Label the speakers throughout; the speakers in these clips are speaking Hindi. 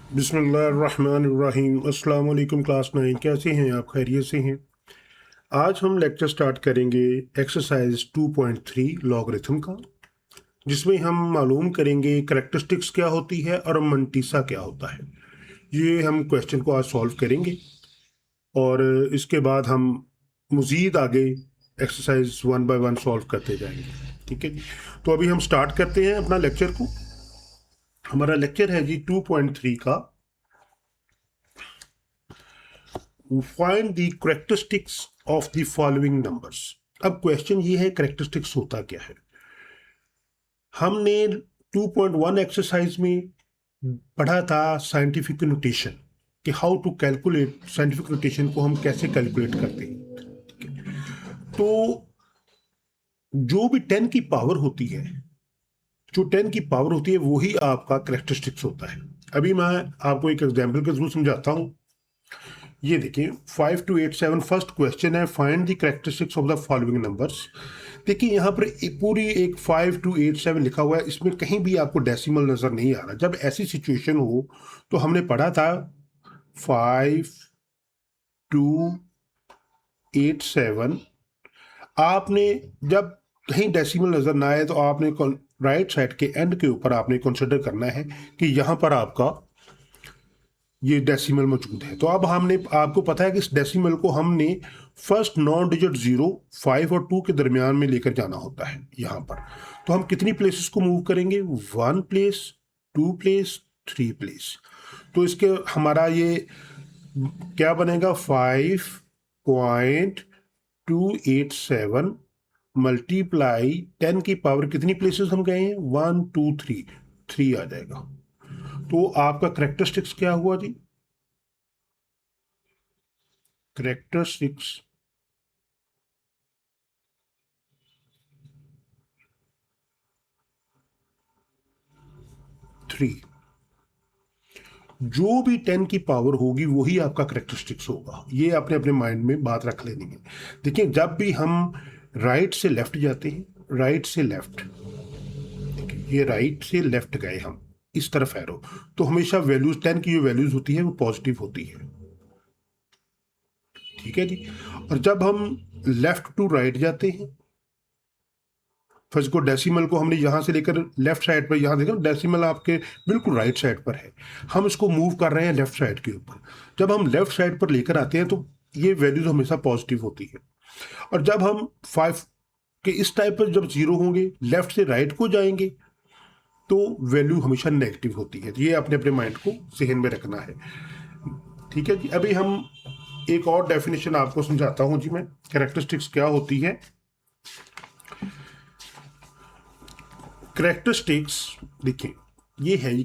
Speaker 1: बिस्मिल्लाहिर्रहमानिर्रहीम। अस्सलाम वालेकुम क्लास 9, कैसे हैं आप? खैरियत से हैं? आज हम लेक्चर स्टार्ट करेंगे एक्सरसाइज 2.3 लॉगरिथम का, जिसमें हम मालूम करेंगे करैक्टरिस्टिक्स क्या होती है और मंटीसा क्या होता है। ये हम क्वेश्चन को आज सॉल्व करेंगे और इसके बाद हम मज़ीद आगे एक्सरसाइज 1 बाय 1 सॉल्व करते जाएंगे। ठीक है जी, तो अभी हम स्टार्ट करते हैं अपना लेक्चर को। हमारा लेक्चर है जी 2.3 का, find the characteristics of the following numbers. अब क्वेश्चन ये है करेक्टरिस्टिक्स होता क्या है। हमने 2.1 एक्सरसाइज में पढ़ा था साइंटिफिक नोटेशन कि how to calculate, scientific notation को हम कैसे कैलकुलेट करते हैं। तो जो भी 10 की पावर होती है, जो 10 की पावर होती है वही आपका करेक्टरिस्टिक्स होता है। अभी मैं आपको एक एग्जाम्पल के थ्रू समझाता हूँ। ये देखिए 5 to 8 7 फर्स्ट क्वेश्चन है, find the characteristics of the following numbers. देखिए यहाँ पर पूरी एक 5 to 8 7 लिखा हुआ है, इसमें कहीं भी आपको डेसिमल नजर नहीं आ रहा। जब ऐसी सिचुएशन हो तो हमने पढ़ा था 5 2 8 7, आपने जब कहीं डेसिमल नजर ना आए तो आपने राइट साइड के एंड के ऊपर आपने कंसिडर करना है कि यहाँ पर आपका ये डेसिमल मौजूद है। तो अब हमने, आपको पता है कि इस डेसिमल को हमने फर्स्ट नॉन डिजिट 0 5 और 2 के दरमियान में लेकर जाना होता है यहाँ पर। तो हम कितनी प्लेसेस को मूव करेंगे? 1 प्लेस, 2 प्लेस, 3 प्लेस। तो इसके हमारा ये क्या बनेगा? 5.287 मल्टीप्लाई 10 की पावर कितनी प्लेसेस हम गए हैं? 1 2 3, 3 आ जाएगा। तो आपका करेक्टरिस्टिक्स क्या हुआ जी? करेक्टरिस्टिक्स 3। जो भी 10 की पावर होगी वही आपका करेक्टरिस्टिक्स होगा। ये आपने अपने माइंड में बात रख लेनी है। देखिए जब भी हम राइट से लेफ्ट जाते हैं, राइट से लेफ्ट, देखिए ये राइट से लेफ्ट गए हम, इस तरफ एरो, तो हमेशा वैल्यूज 10 की जो वैल्यूज होती है वो पॉजिटिव होती है। ठीक है जी। और जब हम लेफ्ट टू राइट जाते हैं, फर्स्ट को डेसिमल को हमने यहाँ से लेकर लेफ्ट साइड पर, यहाँ देखो डेसिमल आपके बिल्कुल राइट साइड पर है, हम इसको मूव कर रहे हैं लेफ्ट साइड के ऊपर। जब हम लेफ्ट साइड पर लेकर आते हैं तो ये वैल्यूज हमेशा पॉजिटिव होती है। और जब हम 5 के इस टाइप पर जब 0 होंगे, लेफ्ट से राइट को जाएंगे, तो वैल्यू हमेशा नेगेटिव होती है। ये अपने अपने माइंड को जहन में रखना है। ठीक है जी। अभी हम एक और डेफिनेशन आपको समझाता हूँ जी मैं, कैरेक्टरिस्टिक्स क्या होती है। करेक्टरिस्टिक्स देखिए ये है, ये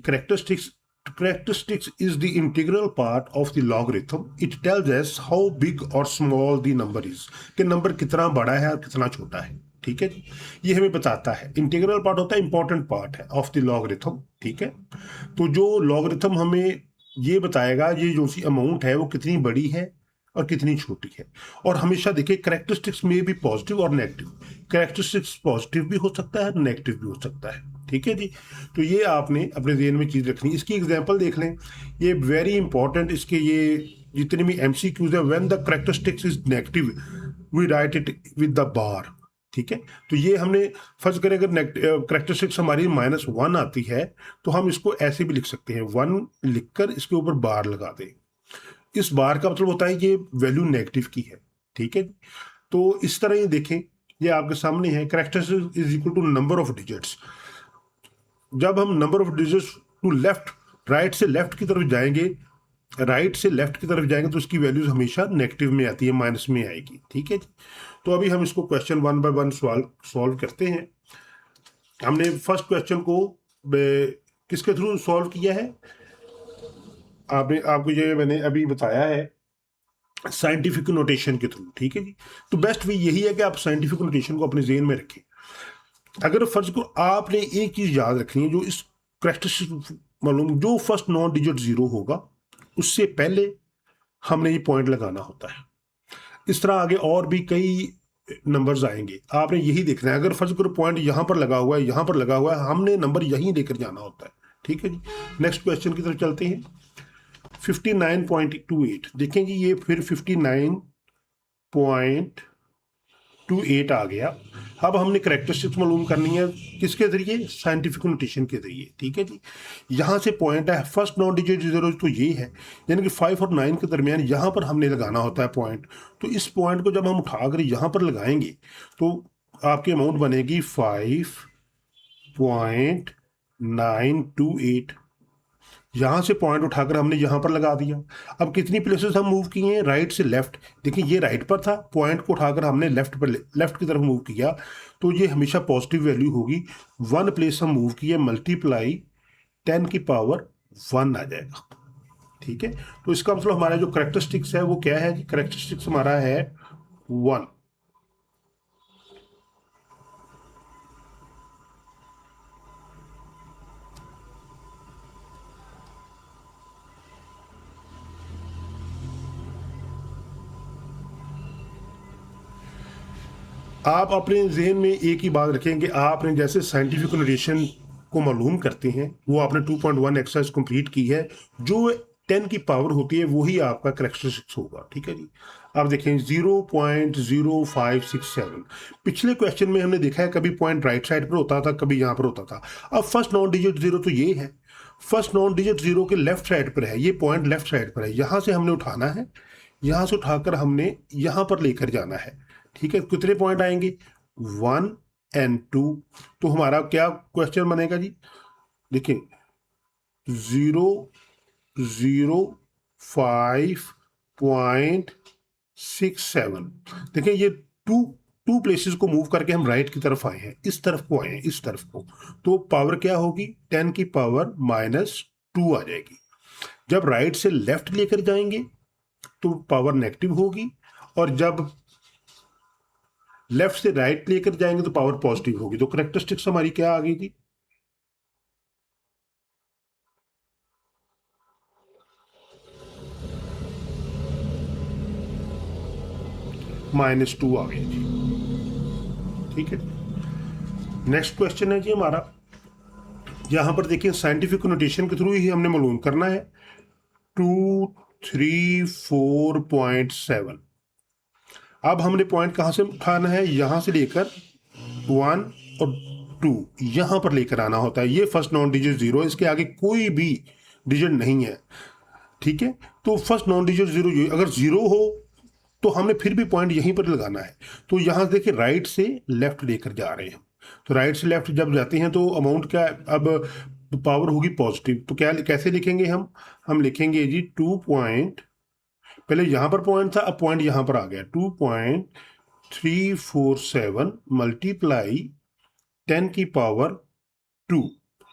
Speaker 1: characteristics is the integral part of the logarithm. It tells us how big और स्मॉल द नंबर इज, कि नंबर कितना बड़ा है और कितना छोटा है। ठीक है जी, ये हमें बताता है। इंटीग्रल पार्ट होता है इंपॉर्टेंट पार्ट है ऑफ द लॉगरिथम। ठीक है, तो जो लॉगरिथम हमें ये बताएगा ये जो सी अमाउंट है वो कितनी बड़ी है और कितनी छोटी है। और हमेशा देखिए करेक्टरिस्टिक्स में भी पॉजिटिव और नेगेटिव, करेक्टरिस्टिक्स पॉजिटिव भी हो सकता है, नेगेटिव भी हो सकता है। ठीक है जी, तो ये आपने अपने ज़हन में चीज़ रखनी। इसकी एग्जांपल देख लें, ये वेरी इंपॉर्टेंट। इसके ये जितने भी एमसीक्यूज है, when the characteristics is negative we write it with the bar. ठीक है, तो ये हमने फर्ज करें अगर करेक्टरिस्टिक्स हमारी -1 आती है तो हम इसको ऐसे भी लिख सकते हैं, 1 लिखकर इसके ऊपर बार लगा दें। इस बार का मतलब होता है ये वैल्यू नेगेटिव की है। ठीक है, तो इस तरह ये देखें, ये आपके सामने है, characteristics is equal to number of digits. जब हम number of digits to left, right से लेफ्ट की तरफ जाएंगे, राइट से लेफ्ट की तरफ जाएंगे तो उसकी वैल्यूज हमेशा नेगेटिव में आती है, माइनस में आएगी। ठीक है, तो अभी हम इसको क्वेश्चन 1 बाय 1 सॉल्व करते हैं। हमने फर्स्ट क्वेश्चन को किसके थ्रू सॉल्व किया है? आपने, आपको ये मैंने अभी बताया है साइंटिफिक नोटेशन के थ्रू। ठीक है जी, तो बेस्ट वे यही है कि आप साइंटिफिक नोटेशन को अपने जेहन में रखें। अगर फर्ज को आपने एक चीज याद रखनी है, जो इस करेक्टरिस्टिक मालूम, जो फर्स्ट नॉन डिजिट 0 होगा उससे पहले हमने ये पॉइंट लगाना होता है। इस तरह आगे और भी कई नंबर्स आएंगे, आपने यही देखना है। अगर फर्ज करो पॉइंट यहाँ पर लगा हुआ है, यहाँ पर लगा हुआ है, हमने नंबर यहीं लेकर जाना होता है। ठीक है जी, नेक्स्ट क्वेश्चन की तरफ चलते हैं। 59.28 देखें जी, ये फिर 59.28 आ गया। अब हमने करेक्टरिस्टिक्स मालूम करनी है किसके जरिए, साइंटिफिक नोटेशन के जरिए। ठीक है जी, यहाँ से पॉइंट है, फर्स्ट नॉन डिजिट जीरो तो ये है, यानी कि 5 और 9 के दरमियान यहाँ पर हमने लगाना होता है पॉइंट। तो इस पॉइंट को जब हम उठाकर यहाँ पर लगाएंगे तो आपकी अमाउंट बनेगी 5.928। यहाँ से पॉइंट उठाकर हमने यहाँ पर लगा दिया। अब कितनी प्लेसेस हम मूव किए हैं, राइट से लेफ्ट। देखिए ये राइट पर था, पॉइंट को उठाकर हमने लेफ्ट की तरफ मूव किया, तो ये हमेशा पॉजिटिव वैल्यू होगी। 1 प्लेस हम मूव किए, मल्टीप्लाई 10 की पावर 1 आ जाएगा। ठीक है, तो इसका मतलब हमारा जो करेक्टरिस्टिक्स है वो क्या है जी, करेक्टरिस्टिक्स हमारा है 1। आप अपने जहन में एक ही बात रखें कि आपने जैसे साइंटिफिक नोटेशन को मालूम करते हैं, वो आपने 2.1 एक्सरसाइज कंप्लीट की है, जो 10 की पावर होती है वही आपका करेक्टरिस्टिक्स होगा। ठीक है जी, अब देखें 0.0567। पिछले क्वेश्चन में हमने देखा है कभी पॉइंट राइट साइड पर होता था, कभी यहाँ पर होता था। अब फर्स्ट नॉन डिजिट जीरो तो ये है, फर्स्ट नॉन डिजिट जीरो के लेफ्ट साइड पर है, ये पॉइंट लेफ्ट साइड पर है, यहाँ से हमने उठाना है, यहाँ से उठाकर हमने यहाँ पर लेकर जाना है। ठीक है, कितने पॉइंट आएंगे, 1 और 2। तो हमारा क्या क्वेश्चन बनेगा जी, देखिए 0.0567। देखिए ये टू प्लेसेस को मूव करके हम राइट की तरफ आए हैं, इस तरफ को आए हैं, इस तरफ को। तो पावर क्या होगी, 10 की पावर -2 आ जाएगी। जब राइट से लेफ्ट लेकर जाएंगे तो पावर नेगेटिव होगी, और जब लेफ्ट से राइट लेकर जाएंगे तो पावर पॉजिटिव होगी। तो करेक्टरिस्टिक्स हमारी क्या आ गई थी, -2 आ गई जी। ठीक है, नेक्स्ट क्वेश्चन है जी हमारा, यहां पर देखिए साइंटिफिक नोटेशन के थ्रू ही हमने मालूम करना है। 234.7। अब हमने पॉइंट कहां से उठाना है, यहां से लेकर 1 और 2 यहां पर लेकर आना होता है। ये फर्स्ट नॉन डिजिट जीरो, इसके आगे कोई भी डिजिट नहीं है। ठीक है, तो फर्स्ट नॉन डिजिट जीरो, अगर जीरो हो तो हमने फिर भी पॉइंट यहीं पर लगाना है। तो यहां देखिए राइट से लेफ्ट लेकर जा रहे हैं, तो राइट से लेफ्ट जब जाते हैं तो अमाउंट क्या है, अब पावर होगी पॉजिटिव। तो क्या कैसे लिखेंगे हम लिखेंगे जी 2 पॉइंट, पहले यहां पर पॉइंट था, अब पॉइंट यहां पर आ गया, 2.347 मल्टीप्लाई 10 की पावर 2,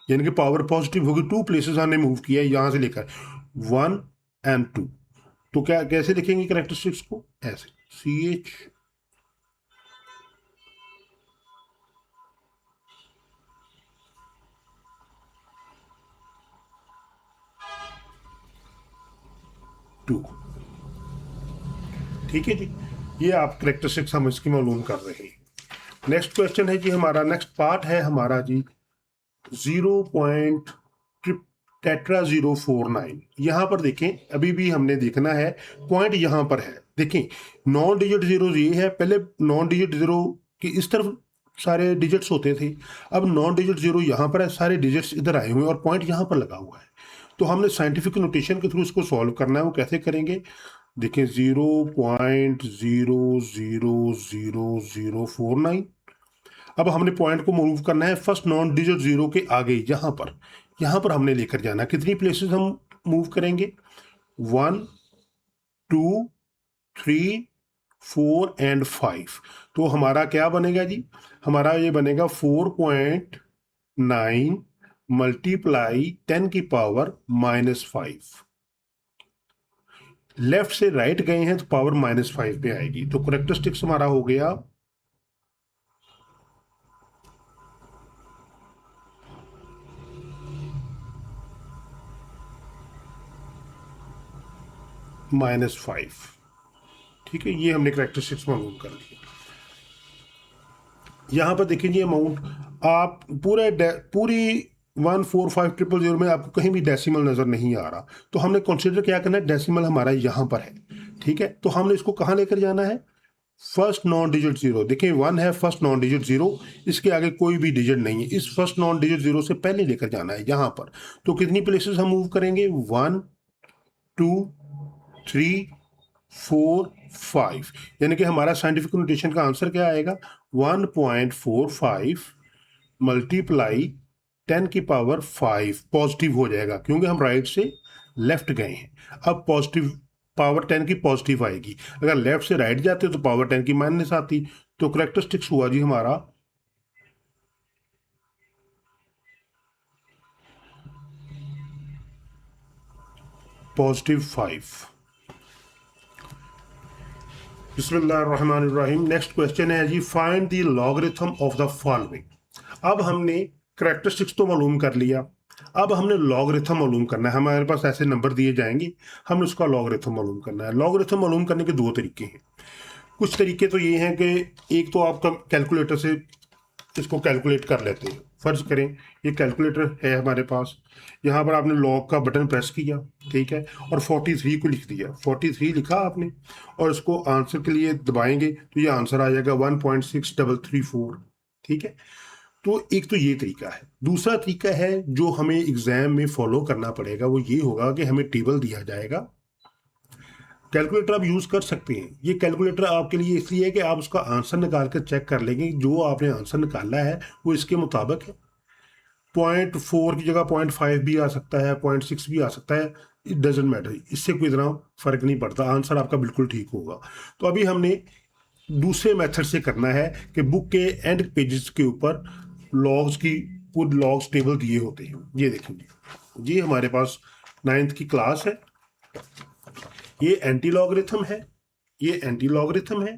Speaker 1: यानी कि पावर पॉजिटिव होगी। 2 प्लेसेस हमने मूव किया है यहां से लेकर 1 और 2। तो क्या कैसे लिखेंगे करेक्टरिस्टिक्स को, ऐसे CH टू। ठीक है जी, ये आप करेक्टरिस्टिक्स हम इसकी मालूम कर रहे हैं। नेक्स्ट क्वेश्चन है जी हमारा, नेक्स्ट पार्ट है हमारा जी 0.049। यहां पर देखें, अभी भी हमने देखना है पॉइंट यहां पर है। देखें नॉन डिजिट जीरो ये है, पहले नॉन डिजिट जीरो की इस तरफ सारे डिजिट्स होते थे, अब नॉन डिजिट जीरो यहां पर है, सारे डिजिट्स इधर आए हुए हैं और पॉइंट यहां पर लगा हुआ है। तो हमने साइंटिफिक नोटेशन के थ्रू इसको सॉल्व करना है। वो कैसे करेंगे, देखें 0.00049। अब हमने पॉइंट को मूव करना है फर्स्ट नॉन डिजिट जीरो के आगे, यहां पर हमने लेकर जाना। कितनी प्लेसेस हम मूव करेंगे, 1 2 3 4 और 5। तो हमारा क्या बनेगा जी, हमारा ये बनेगा 4.9 मल्टीप्लाई 10 की पावर -5। लेफ्ट से राइट गए हैं तो पावर -5 पे आएगी। तो करेक्टरिस्टिक्स हमारा हो गया -5। ठीक है, ये हमने करेक्टरिस्टिक्स मालूम कर लिया। यहां पर देखिए अमाउंट, आप पूरी 14500 में आपको कहीं भी डेसिमल नजर नहीं आ रहा, तो हमने कंसीडर क्या करना है, डेसिमल हमारा यहाँ पर है, ठीक है। तो हमने इसको कहाँ लेकर जाना है, फर्स्ट नॉन डिजिट जीरो। देखिए 1 है फर्स्ट नॉन डिजिट जीरो, इसके आगे कोई भी डिजिट नहीं है, इस फर्स्ट नॉन डिजिट जीरो से पहले लेकर जाना है यहाँ पर। तो कितनी प्लेसेस हम मूव करेंगे, 1 2 3 4 5, यानी कि हमारा साइंटिफिक नोटेशन का आंसर क्या आएगा, 1.45 मल्टीप्लाई 10⁵ पॉजिटिव हो जाएगा, क्योंकि हम राइट से लेफ्ट गए हैं। अब पॉजिटिव पावर 10 की पॉजिटिव आएगी, अगर लेफ्ट से राइट जाते तो पावर 10 की माइनस आती। तो करेक्टरिस्टिक्स हुआ जी हमारा +5। बिस्मिल्लाहिर्रहमानिर्रहीम। नेक्स्ट क्वेश्चन है जी, find the logarithm of the following. अब हमने करेक्टरिस्टिक्स तो मालूम कर लिया, अब हमने लॉगरिथम मालूम करना है। हमारे पास ऐसे नंबर दिए जाएंगे, हमने उसका लॉगरिथम मालूम करना है। लॉगरिथम मालूम करने के दो तरीके हैं। कुछ तरीके तो ये हैं कि एक तो आपका कैलकुलेटर से इसको कैलकुलेट कर लेते हैं। फर्ज करें ये कैलकुलेटर है हमारे पास, यहाँ पर आपने लॉग का बटन प्रेस किया, ठीक है, और 43 को लिख दिया, 43 लिखा आपने, और इसको आंसर के लिए दबाएंगे तो ये आंसर आ जाएगा 1.6334, ठीक है। तो एक तो ये तरीका है। दूसरा तरीका है जो हमें एग्जाम में फॉलो करना पड़ेगा, वो ये होगा कि हमें टेबल दिया जाएगा। कैलकुलेटर आप यूज कर सकते हैं, ये कैलकुलेटर आपके लिए इसलिए है कि आप उसका आंसर निकाल कर चेक कर लेंगे, जो आपने आंसर निकाला है वो इसके मुताबिक है। 0.4 की जगह 0.5 भी आ सकता है, 0.6 भी आ सकता है, इट डजेंट मैटर, इससे कोई इतना फर्क नहीं पड़ता, आंसर आपका बिल्कुल ठीक होगा। तो अभी हमने दूसरे मेथड से करना है कि बुक के एंड पेजेस के ऊपर लॉग्स की पूरी लॉग्स टेबल दिए होते हैं। ये देखेंगे, ये हमारे पास 9th की क्लास है, ये एंटी लॉगरिथम है, ये एंटी लॉगरिथम है,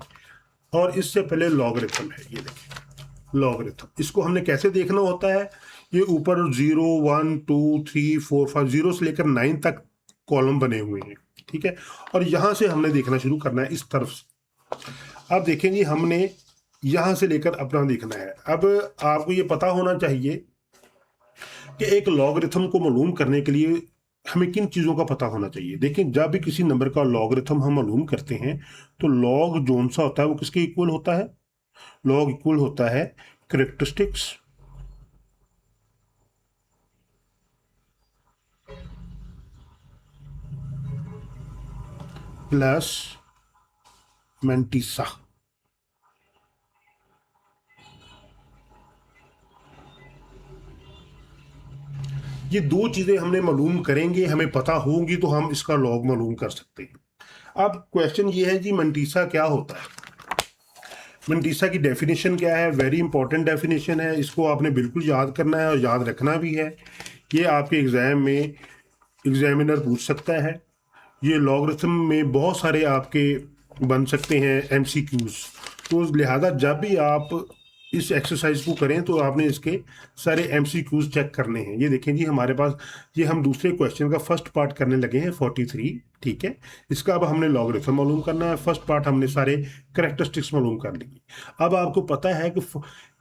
Speaker 1: और इससे पहले लॉगरिथम है। ये देखिए लॉगरिथम, इसको हमने कैसे देखना होता है, ये ऊपर 0 1 2 3 4 5 0 से लेकर 9 तक कॉलम बने हुए हैं, ठीक है। और यहां से हमने देखना शुरू करना है इस तरफ से। अब देखेंगे हमने यहां से लेकर अपना देखना है। अब आपको ये पता होना चाहिए कि एक लॉगरिथम को मालूम करने के लिए हमें किन चीज़ों का पता होना चाहिए। देखिए जब भी किसी नंबर का लॉगरिथम हम मालूम करते हैं तो लॉग जोन सा होता है वो किसके इक्वल होता है, लॉग इक्वल होता है करेक्टरिस्टिक्स प्लस मैंटिसा। ये दो चीजें हमने मालूम करेंगे, हमें पता होंगी तो हम इसका लॉग मालूम कर सकते हैं। अब क्वेश्चन ये है जी, मैंटिसा क्या होता है। मैंटिसा की डेफिनेशन क्या है, वेरी इंपॉर्टेंट डेफिनेशन है, इसको आपने बिल्कुल याद करना है और याद रखना भी है। ये आपके एग्जाम में एग्जामिनर पूछ सकता है। ये लॉगरिथम में बहुत सारे आपके बन सकते हैं एमसीक्यूज, तो लिहाजा जब भी आप इस एक्सरसाइज को करें तो आपने इसके सारे एमसीक्यूज चेक करने हैं। ये देखें जी हमारे पास, ये हम दूसरे क्वेश्चन का फर्स्ट पार्ट करने लगे हैं 43, ठीक है। इसका अब हमने लॉगरिथम मालूम करना है, फर्स्ट पार्ट हमने सारे करेक्टरिस्टिक्स मालूम कर लिए। अब आपको पता है कि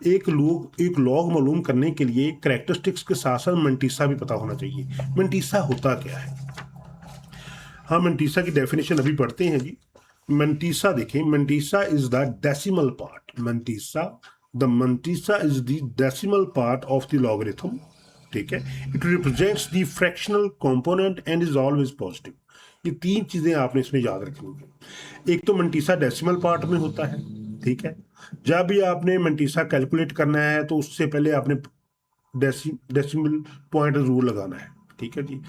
Speaker 1: एक लॉग मालूम करने के लिए करेक्टरिस्टिक्स के साथ साथ मैंटिसा भी पता होना चाहिए। मैंटिसा होता क्या है, हाँ मैंटिसा की डेफिनेशन अभी पढ़ते हैं जी। मैंटिसा देखें, mantissa is the decimal part, mantissa is the decimal part of the logarithm, ठीक है। It represents the fractional component and is always positive. ये तीन चीजें आपने इसमें याद रखनी है। एक तो मैंटिसा डेसिमल पार्ट में होता है, ठीक है। जब भी आपने मैंटिसा कैलकुलेट करना है तो उससे पहले आपने डेसिमल पॉइंट रूल लगाना है, ठीक है जी।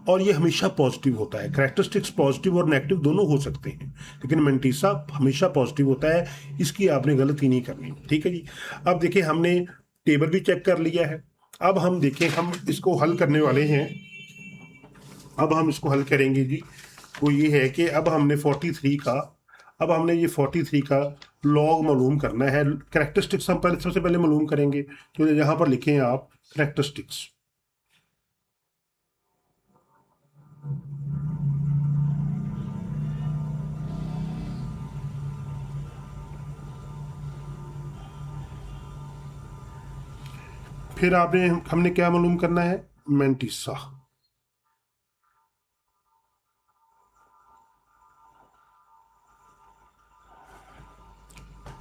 Speaker 1: और ये हमेशा पॉजिटिव होता है। करेक्टरिस्टिक्स पॉजिटिव और नेगेटिव दोनों हो सकते हैं, लेकिन मैंटिसा हमेशा पॉजिटिव होता है, इसकी आपने गलती नहीं करनी, ठीक है जी। अब देखिए हमने टेबल भी चेक कर लिया है, अब हम देखें हम इसको हल करने वाले हैं। अब हम इसको हल करेंगे जी, वो ये है कि अब हमने 43 का, अब हमने ये 43 का लॉग मालूम करना है। करेक्टरिस्टिक्स हम पहले सबसे पहले मालूम करेंगे, तो यहाँ पर लिखें आप करेक्टरिस्टिक्स। फिर हमने क्या मालूम करना है, मैंटिसा।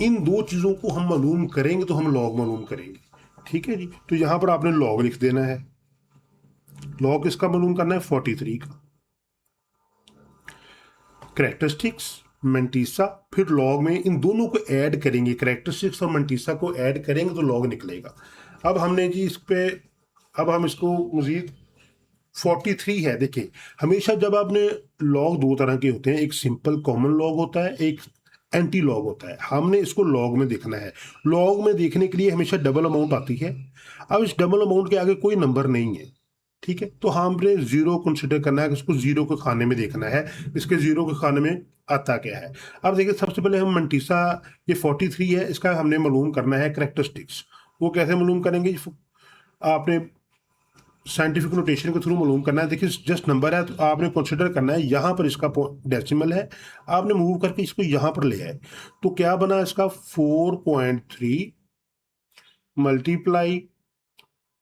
Speaker 1: इन दो चीज़ों को हम मालूम करेंगे तो हम लॉग मालूम करेंगे। ठीक है जी, तो यहाँ पर आपने लॉग लिख देना है। लॉग इसका मालूम करना है 43 का। करेक्टरिस्टिक्स, मैंटिसा, फिर लॉग में इन दोनों को ऐड करेंगे, करेक्टरिस्टिक्स और मैंटिसा को ऐड करेंगे तो लॉग निकलेगा। अब हमने जी इस पे, अब हम इसको मजीद 43 है। देखिए, हमेशा जब आपने लॉग दो तरह के होते हैं, एक सिंपल कॉमन लॉग होता है, एक एंटी लॉग होता है। हमने इसको लॉग में देखना है। लॉग में देखने के लिए हमेशा डबल अमाउंट आती है। अब इस डबल अमाउंट के आगे कोई नंबर नहीं है, ठीक है, तो हमने जीरो कंसिडर करना है कि इसको जीरो के खाने में देखना है, इसके जीरो के खाने में आता क्या है। अब देखिए, सबसे पहले हम मंटीसा, ये 43 है, इसका हमने मालूम करना है करेक्टरिस्टिक्स। वो कैसे मालूम करेंगे, आपने साइंटिफिक नोटेशन के थ्रू मालूम करना है। देखिए, जस्ट नंबर है तो आपने कंसिडर करना है, यहाँ पर इसका डेसिमल है, आपने मूव करके इसको यहाँ पर ले आए, तो क्या बना इसका 4.3 मल्टीप्लाई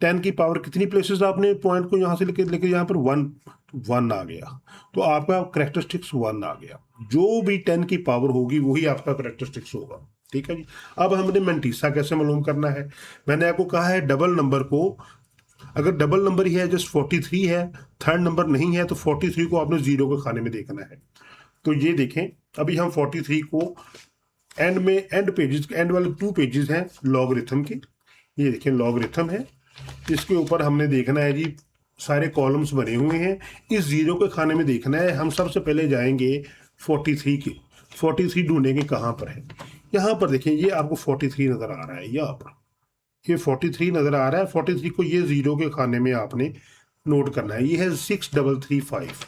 Speaker 1: 10 की पावर कितनी प्लेसेस आपने पॉइंट को यहाँ से लेके लेके यहाँ पर 1 आ गया, तो आपका करेक्टरिस्टिक्स 1 आ गया। जो भी 10 की पावर होगी वही आपका करेक्टरिस्टिक्स होगा। ठीक है जी। अब हमने मैंटिसा कैसे मालूम करना है, मैंने आपको कहा है डबल नंबर को, अगर डबल नंबर ही है, जस्ट 43 है, थर्ड नंबर नहीं है, तो 43 को आपने जीरो के खाने में देखना है। तो ये देखें, अभी हम 43 को एंड में, एंड पेजेस, एंड वाले 2 पेजेस हैं लॉगरिथम के, ये देखें लॉगरिथम है, इसके ऊपर हमने देखना है जी, सारे कॉलम्स बने हुए हैं, इस जीरो के खाने में देखना है। हम सबसे पहले जाएंगे 43 की, 43 ढूंढेंगे कहाँ पर है। यहाँ पर देखें, ये आपको 43 नजर आ रहा है, यहाँ पर ये 43 नजर आ रहा है। 43 को ये जीरो के खाने में आपने नोट करना है। ये है 6335,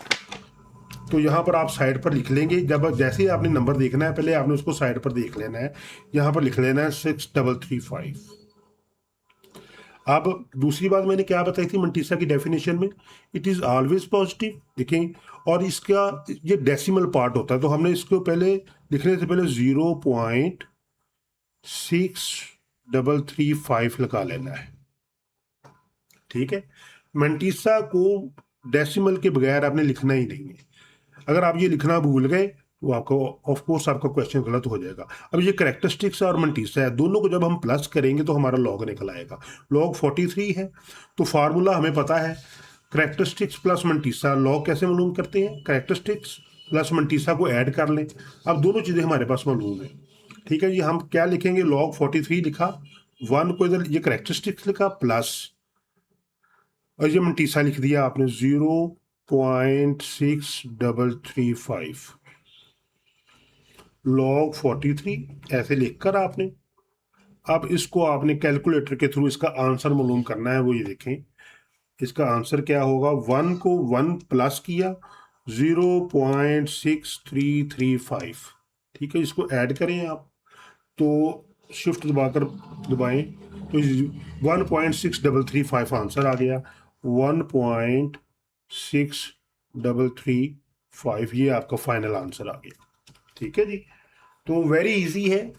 Speaker 1: तो यहाँ पर आप साइड पर लिख लेंगे। जब जैसे ही आपने नंबर देखना है, पहले आपने उसको साइड पर देख लेना है, यहाँ पर लिख लेना है 6335। अब दूसरी बात मैंने क्या बताई थी मंटीसा की डेफिनेशन में, इट इज ऑलवेज पॉजिटिव। देखें, और इसका ये डेसिमल पार्ट होता है, तो हमने इसको पहले लिखने से पहले 0.6335 लगा लेना है। ठीक है, मंटीसा को डेसिमल के बगैर आपने लिखना ही नहीं है। अगर आप ये लिखना भूल गए तो आपको ऑफ कोर्स आपका क्वेश्चन गलत हो जाएगा। अब ये करेक्टरिस्टिक्स और मंटीसा है, दोनों को जब हम प्लस करेंगे तो हमारा लॉग निकल आएगा। लॉग 43 है, तो फार्मूला हमें पता है, करेक्टरिस्टिक्स प्लस मंटीसा। लॉग कैसे मालूम करते हैं, करेक्टरिस्टिक्स प्लस मंटीसा को ऐड कर लें। अब दोनों चीज़ें हमारे पास मालूम है। ठीक है जी, हम क्या लिखेंगे, लॉग 43 लिखा, 1 को इधर ये करेक्टरिस्टिक्स लिखा प्लस, और ये मंटीसा लिख दिया आपने 0.6335 लॉग 43 ऐसे लिखकर आपने, अब इसको आपने कैलकुलेटर के थ्रू इसका आंसर मालूम करना है। वो ये देखें, इसका आंसर क्या होगा, 1 को 1 प्लस किया 0.6335। ठीक है, इसको ऐड करें आप, तो शिफ्ट दबाएं तो 1.6335 आंसर आ गया। 1.6335 ये आपका फाइनल आंसर आ गया। ठीक है जी, तो वेरी इजी है।